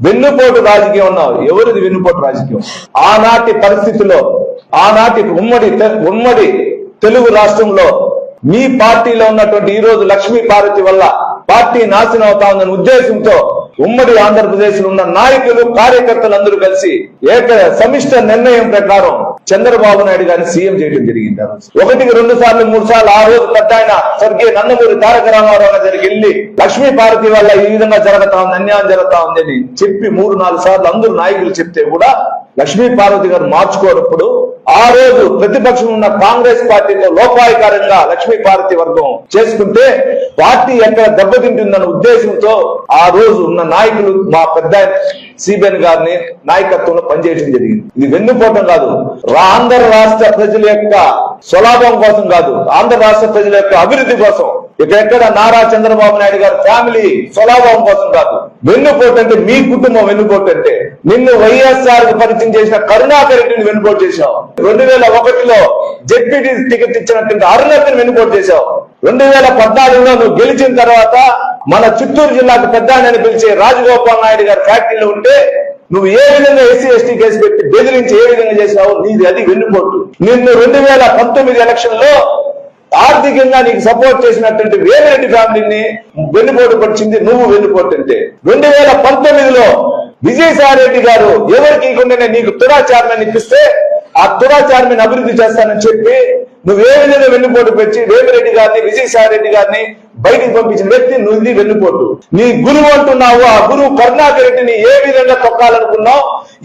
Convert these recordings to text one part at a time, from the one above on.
వెన్నుపోటు రాజకీయం అన్నావు. ఎవరిది వెన్నుపోటు రాజకీయం? ఆనాటి పరిస్థితిలో, ఆనాటి ఉమ్మడి తెలుగు రాష్ట్రంలో మీ పార్టీలో ఉన్నటువంటి ఈ రోజు లక్ష్మీ పార్వతి వల్ల పార్టీ నాశనం అవుతా ఉందనే ఉద్దేశంతో ఉమ్మడి ఆంధ్రప్రదేశ్ లో ఉన్న నాయకులు, కార్యకర్తలు అందరూ కలిసి సమిష్ట నిర్ణయం ప్రకారం చంద్రబాబు నాయుడు గారిని సీఎం చేయడం జరిగింది. 1, 2 సార్లు 3 సార్లు ఆ రోజు పెద్ద ఆయన స్వర్గీయ నందమూరి తారక రామారావు దగ్గరికి వెళ్ళి లక్ష్మీ పార్వతి వల్ల ఈ విధంగా జరుగుతా ఉంది, అన్యాయం జరుగుతా ఉంది అని చెప్పి 3, 4 సార్లు అందరూ నాయకులు చెప్తే కూడా లక్ష్మీ పార్వతి గారు మార్చుకోనప్పుడు ఆ రోజు ప్రతిపక్షం ఉన్న కాంగ్రెస్ పార్టీతో లోపాయకారంగా లక్ష్మీ పార్వతి వర్గం చేసుకుంటే పార్టీ ఎక్కడ దెబ్బతింటుందన్న ఉద్దేశంతో ఆ రోజు ఉన్న నాయకులు మా పెద్ద సిబిఎన్ గారిని నాయకత్వంలో పనిచేయడం జరిగింది. ఇది వెన్నుపోవటం కాదు, ఆంధ్ర రాష్ట్ర ప్రజల యొక్క స్వలాభం కోసం కాదు, ఆంధ్ర రాష్ట్ర ప్రజల యొక్క అభివృద్ధి కోసం, ఇక్కడెక్కడ నారా చంద్రబాబు నాయుడు గారి ఫ్యామిలీ స్వలాభం కోసం కాదు. వెన్నుపోటు అంటే మీ కుటుంబం వెన్నుపోటు అంటే నిన్ను వైఎస్ఆర్ పరిచయం చేసిన కరుణాకర్ రెడ్డిని వెన్నుపోటు చేశావు. 2001లో జెడ్పీటీ టికెట్ ఇచ్చినటువంటి అరుణాకర్ని వెన్నుపోటు చేశావు. 2014లో నువ్వు గెలిచిన తర్వాత మన చిత్తూరు జిల్లాకు పెద్ద అని పిలిచే రాజగోపాల్ నాయుడు గారి ఫ్యాక్టరీలో ఉంటే నువ్వు ఏ విధంగా ఎస్సీ ఎస్టీ కేసు పెట్టి బెదిరించి ఏ విధంగా చేసావు, నీది అది వెన్నుపోటు. నిన్ను 2019 ఎలక్షన్ లో ఆర్థికంగా నీకు సపోర్ట్ చేసినటువంటి వేమిరెడ్డి ఫ్యామిలీని వెన్నుపోటు పడిచింది నువ్వు. వెన్నుపోటు అంటే 2019లో విజయసాయి రెడ్డి గారు ఎవరికి ఇవ్వకుండానే నీకు తుడా చైర్మన్ ఇప్పిస్తే ఆ తుడా చైర్మన్ అభివృద్ధి చేస్తానని చెప్పి నువ్వు ఏ విధంగా వెన్నుపోటు పెట్టి వేమిరెడ్డి గారిని, విజయసాయి రెడ్డి గారిని బయటికి పంపించిన వ్యక్తి నువ్వు వెన్నుపోటు. నీ గురువు అంటున్నావు, ఆ గురువు కరుణాకర్ రెడ్డిని ఏ విధంగా తొక్కాలనుకున్నావు,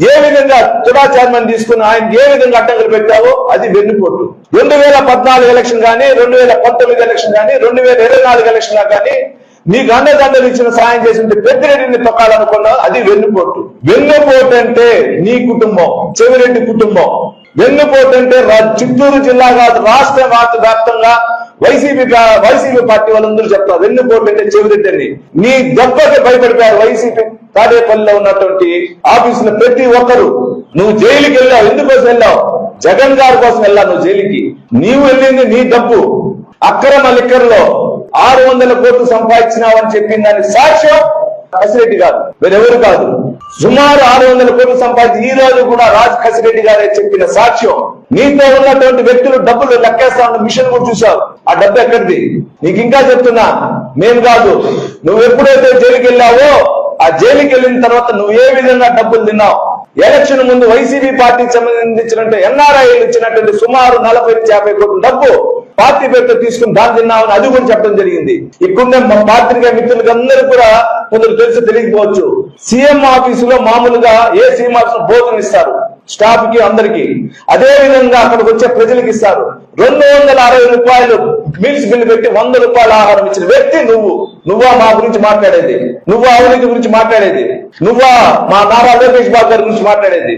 ఏ విధంగా తుడా చైర్మన్ తీసుకుని ఆయనకి ఏ విధంగా అడ్డంకులు పెట్టావో అది వెన్నుపోటు. 2014 ఎలక్షన్ కానీ, 2019 ఎలక్షన్ కానీ, 2024 ఎలక్షన్ కానీ నీకు అండదండలు ఇచ్చిన సాయం చేసింది పెద్దిరెడ్డిని తొక్కాలనుకున్నావు, అది వెన్నుపోటు. వెన్నుపోటు అంటే నీ కుటుంబం, చెవిరెడ్డి కుటుంబం. వెన్నుపోటు అంటే చిత్తూరు జిల్లా కాదు, రాష్ట్ర వ్యాప్తంగా వైసీపీ పార్టీ వాళ్ళందరూ చెప్తారు వెన్నుపోటు అంటే చెవిరెడ్డి అని. నీ దెబ్బకి భయపడిపోయారు వైసీపీ తాడేపల్లిలో ఉన్నటువంటి ఆఫీసులో ప్రతి ఒక్కరు. నువ్వు జైలుకి వెళ్ళావు, ఎందుకోసం వెళ్ళావు? జగన్ గారి కోసం వెళ్ళావు నువ్వు జైలుకి. నీవు వెళ్ళింది నీ డబ్బు అక్రమ లిక్కర్లో 600 కోట్లు సంపాదించినావు అని చెప్పింది దానికి సాక్ష్యం కసిరెడ్డి గారు, వేరెవరు కాదు. సుమారు 600 కోట్లు సంపాదించి ఈ రోజు కూడా రాజ్ కసిరెడ్డి గారే చెప్పిన సాక్ష్యం. నీతో ఉన్నటువంటి వ్యక్తులు డబ్బులు లెక్కేస్తా ఉన్న మిషన్ కూడా చూసావు. ఆ డబ్బు ఎక్కడిది? నీకు ఇంకా చెప్తున్నా, మేము కాదు, నువ్వు ఎప్పుడైతే జైలుకి వెళ్ళావో ఆ జైలుకి వెళ్ళిన తర్వాత నువ్వు ఏ విధంగా డబ్బులు తిన్నావు. ఎలక్షన్ ముందు వైసీపీ పార్టీకి సంబంధించినట్టు ఎన్ఆర్ఐలు ఇచ్చినటువంటి సుమారు 40-50 కోట్ల డబ్బు పార్టీ పేరుతో తీసుకుని దాన్ని తిన్నామని అది కూడా చెప్పడం జరిగింది. ఇప్పుడున్న మా పాత్రికా మిత్రులకు అందరూ కూడా కొందరు తెలిసి తెలియకపోవచ్చు. సీఎం ఆఫీసులో మామూలుగా ఏ సీఎం ఆఫీసులో భోజనం ఇస్తారు స్టాఫ్ కి అందరికి, అదే విధంగా అక్కడికి వచ్చే ప్రజలకు ఇస్తారు. 260 రూపాయలు మీల్స్ బిల్లు పెట్టి 100 రూపాయల ఆహారం ఇచ్చిన వ్యక్తి నువ్వా మా గురించి మాట్లాడేది? నువ్వా అవినీతి గురించి మాట్లాడేది? నువ్వా మా నారా లోకేష్ బాబు గారి గురించి మాట్లాడేది?